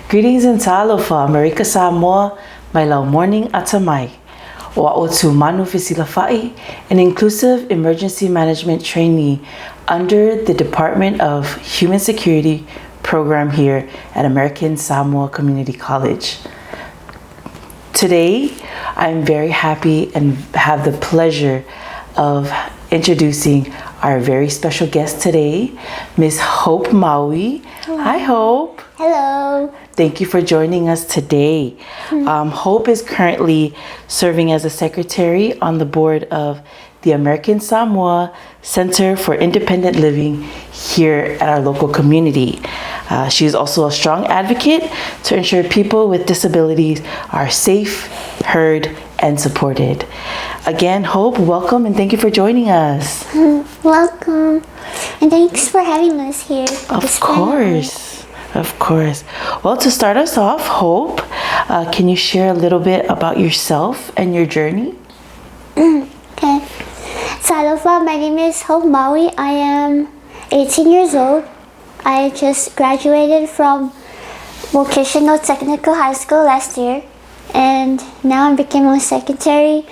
Greetings and talofa, American Samoa, my lau morning Atamai. Wa'o Tumanu Fesilafai, an inclusive emergency management trainee under the Department of Human Security program here at American Samoa Community College. Today, I'm very happy and have the pleasure of introducing our very special guest today, Miss Hope Maui. Hello. Hi, Hope. Hello. Thank you for joining us today. Hope is currently serving as a secretary on the board of the American Samoa Center for Independent Living here at our local community. She is also a strong advocate to ensure people with disabilities are safe, heard, and supported. Again, Hope, welcome and thank you for joining us. Welcome. And thanks for having us here. Of course. Of course. Well, to start us off, Hope, can you share a little bit about yourself and your journey? Okay. So, aloha, my name is Hope Maui. I am 18 years old. I just graduated from Vocational Technical High School last year. And now I became a secretary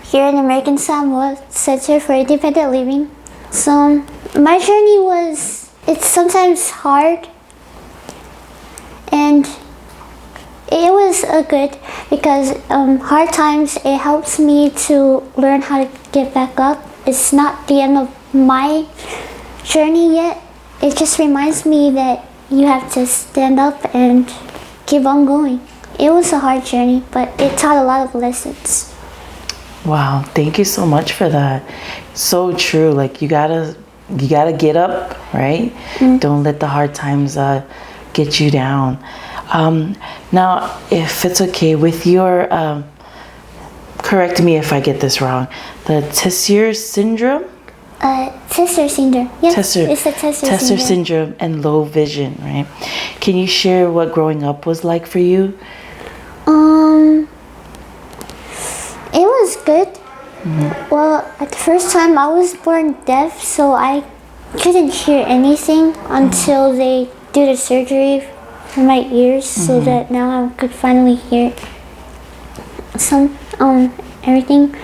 here in American Samoa Center for Independent Living. So, my journey it's sometimes hard. And it was good because hard times, it helps me to learn how to get back up. It's not the end of my journey yet. It just reminds me that you have to stand up and keep on going. It was a hard journey, but it taught a lot of lessons. Wow, thank you so much for that. So true. Like you gotta get up, right? Don't let the hard times get you down. Now, if it's okay with your, correct me if I get this wrong, the Tessier Syndrome? Tessier Syndrome. Yes, it's the Tessier Syndrome and low vision, right? Can you share what growing up was like for you? It was good. Well, at the first time I was born deaf, so I couldn't hear anything until they do the surgery for my ears, so that now I could finally hear everything.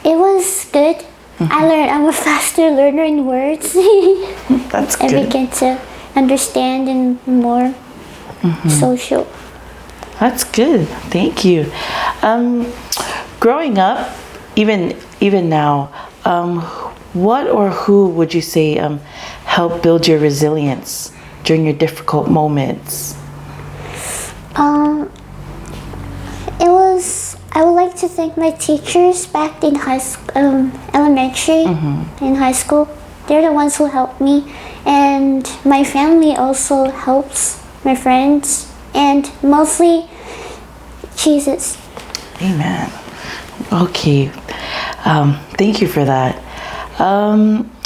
It was good. I'm a faster learner in words. That's I good. began to understand and more social. That's good. Thank you. Growing up, even now, what or who would you say helped build your resilience during your difficult moments? I would like to thank my teachers back in high school, elementary and high school. They're the ones who helped me, and my family also helps, my friends, and mostly Jesus. Amen. Okay. Thank you for that.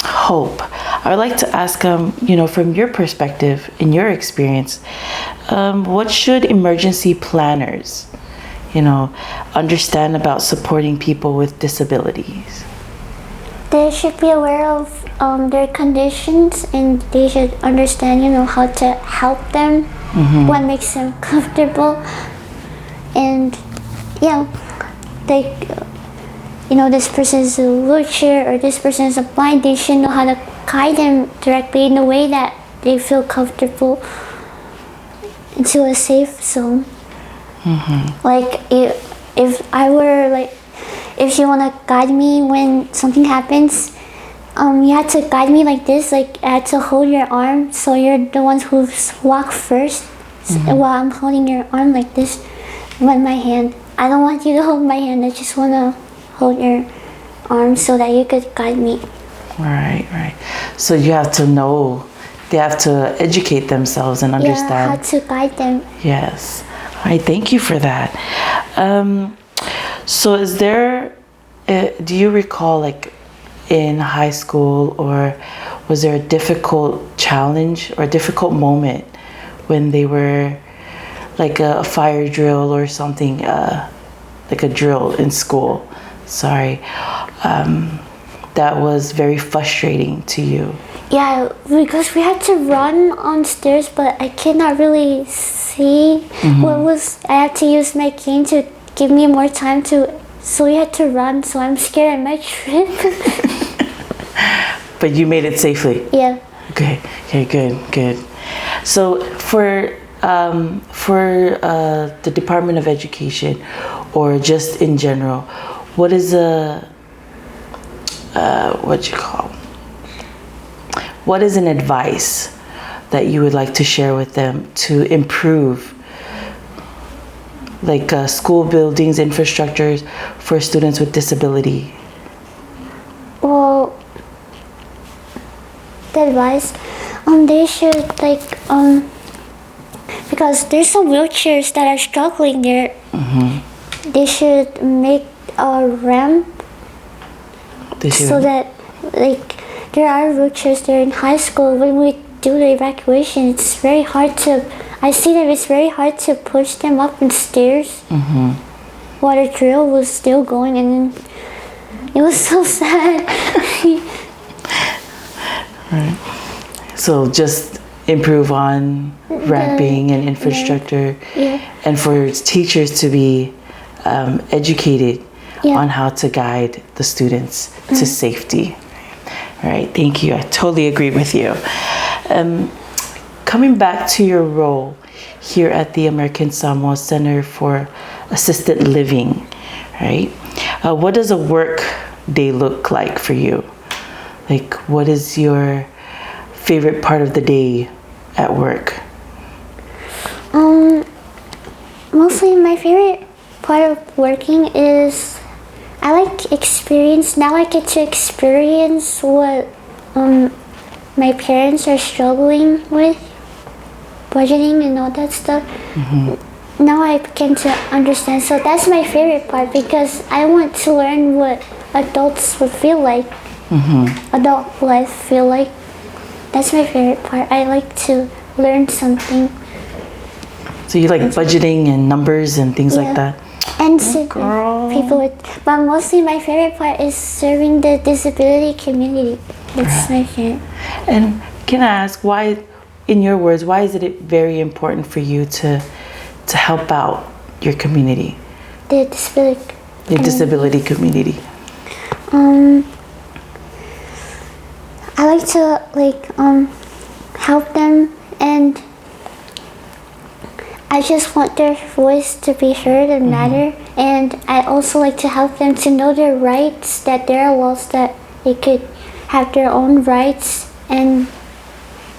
Hope, I would like to ask, from your perspective, in your experience, what should emergency planners, understand about supporting people with disabilities? They should be aware of their conditions, and they should understand, how to help them, what makes them comfortable, and this person is a wheelchair or this person is a blind. They should know how to guide them directly in a way that they feel comfortable into a safe zone. Like if you want to guide me when something happens, you have to guide me like this. Like I had to hold your arm, so you're the ones who walk first, while I'm holding your arm like this with my hand. I don't want you to hold my hand. I just want to hold your arm so that you could guide me. Right. So you have to know, they have to educate themselves and understand. Yeah, how to guide them. Yes. All right, thank you for that. So is there, do you recall like in high school, or was there a difficult challenge or a difficult moment when they were like a fire drill or something, like a drill in school? Sorry. that was very frustrating to you? Yeah, because we had to run on stairs, but I cannot really see what was. I had to use my cane to give me more time to. So we had to run. So I'm scared I might trip. But you made it safely. Yeah. Okay. Good. So for the Department of Education, or just in general, what is what is an advice that you would like to share with them to improve, like school buildings, infrastructures for students with disability? Well, the advice, they should because there's some wheelchairs that are struggling there. They should make a ramp so that there are wheelchairs there in high school. When we do the evacuation, it's very hard to. I see that it's very hard to push them up the stairs. While the drill was still going, and it was so sad. Right. So just improve on ramping and infrastructure, and for teachers to be educated on how to guide the students to safety. All right, thank you. I totally agree with you. Coming back to your role here at the American Samoa Center for Assisted Living, right? What does a work day look like for you? Like, what is your favorite part of the day at work? Mostly my favorite part of working is I like experience. Now I get to experience what my parents are struggling with, budgeting and all that stuff. Now I begin to understand. So that's my favorite part, because I want to learn what adults would feel like, adult life feel like. That's my favorite part. I like to learn something. So you like budgeting and numbers and things like that? And people with, but mostly my favorite part is serving the disability community. That's my favorite. And can I ask, why, in your words, why is it very important for you to help out your community? The disability. Disability community. I like to help them, and I just want their voice to be heard and matter. And I also like to help them to know their rights, that there are laws that they could have their own rights, and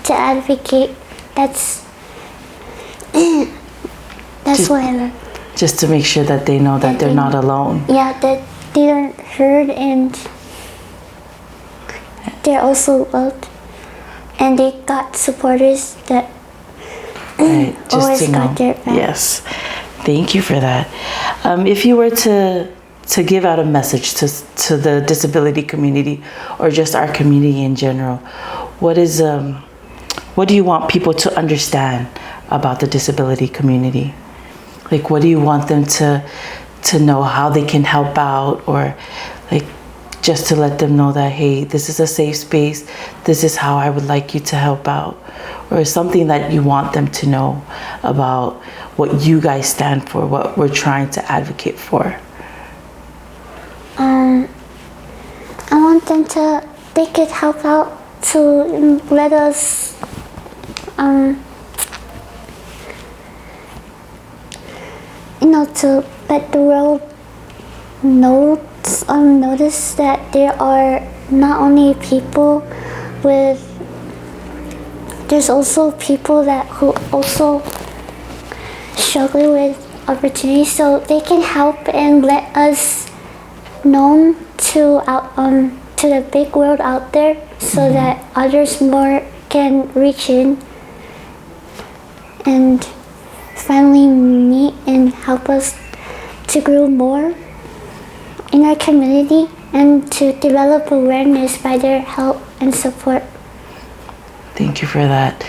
to advocate. That's what I love. Just to make sure that they know that they're not alone. Yeah, that they are heard and they're also loved. And they got supporters that always got their back. Yes, thank you for that. If you were to give out a message to the disability community, or just our community in general, what do you want people to understand about the disability community? Like, what do you want them to know, how they can help out, or like just to let them know that, hey, this is a safe space, this is how I would like you to help out, or something that you want them to know about what you guys stand for, what we're trying to advocate for? I want them they could help out to let us to let the world notice that there are not only people there's also people who also struggle with opportunities, so they can help and let us know to the big world out there, so that others more can reach in and finally meet and help us to grow more in our community and to develop awareness by their help and support. Thank you for that.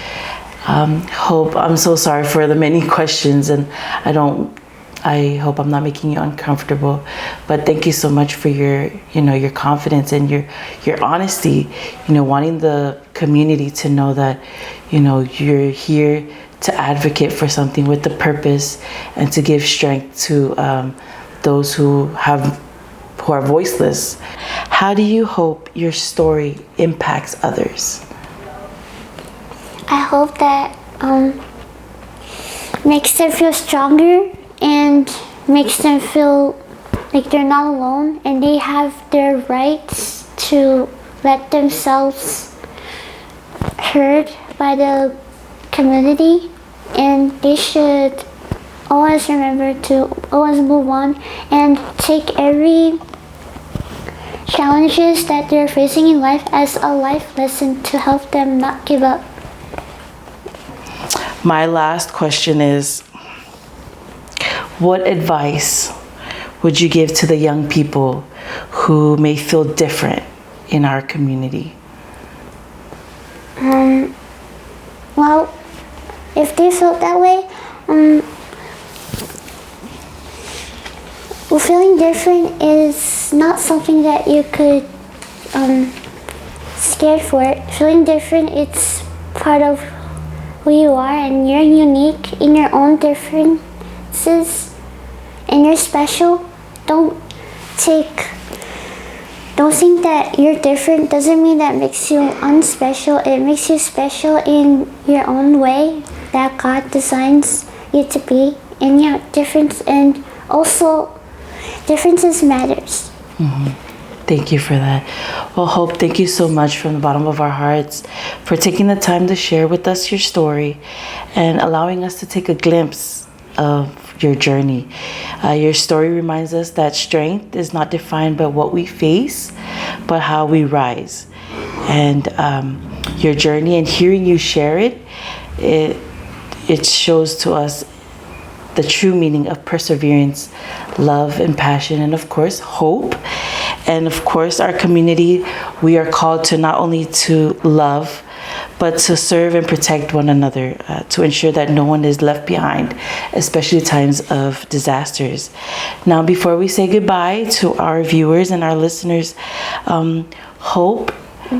Hope, I'm so sorry for the many questions, and I don't I hope I'm not making you uncomfortable, but thank you so much for your confidence and your honesty, wanting the community to know that, you're here to advocate for something with the purpose and to give strength to those who are voiceless. How do you hope your story impacts others? I hope that makes them feel stronger and makes them feel like they're not alone and they have their rights to let themselves heard by the community, and they should always remember to always move on and take every challenges that they're facing in life as a life lesson to help them not give up. My last question is, what advice would you give to the young people who may feel different in our community? Well, if they felt that way, well, feeling different is not something that you could scared for. Feeling different, it's part of who you are, and you're unique in your own differences, and you're special. Don't think that you're different doesn't mean that makes you unspecial. It makes you special in your own way that God designs you to be. And yeah, and also differences matters. Thank you for that. Well, Hope, thank you so much from the bottom of our hearts for taking the time to share with us your story and allowing us to take a glimpse of your journey. Your story reminds us that strength is not defined by what we face, but how we rise. And your journey and hearing you share it shows to us the true meaning of perseverance, love, and passion, and of course, hope. And of course, our community, we are called to not only to love, but to serve and protect one another, to ensure that no one is left behind, especially times of disasters. Now, before we say goodbye to our viewers and our listeners, Hope,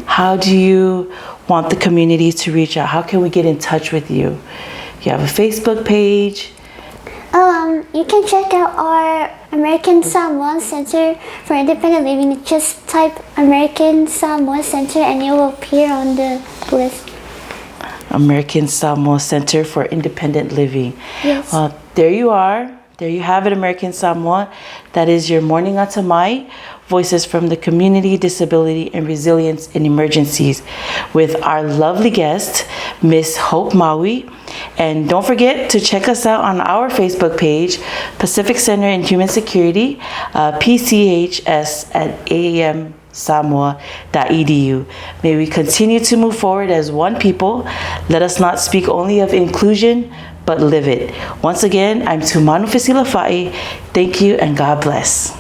how do you want the community to reach out? How can we get in touch with you? You have a Facebook page? You can check out our American Samoa Center for Independent Living. Just type American Samoa Center and it will appear on the list. American Samoa Center for Independent Living. Yes. There you are. There you have it, American Samoa. That is your morning Atamai, voices from the community, disability, and resilience in emergencies, with our lovely guest, Miss Hope Maui. And don't forget to check us out on our Facebook page, Pacific Center in Human Security, PCHS at aamsamoa.edu. May we continue to move forward as one people. Let us not speak only of inclusion, but live it. Once again, I'm Tumanu Fesilafai. Thank you and God bless.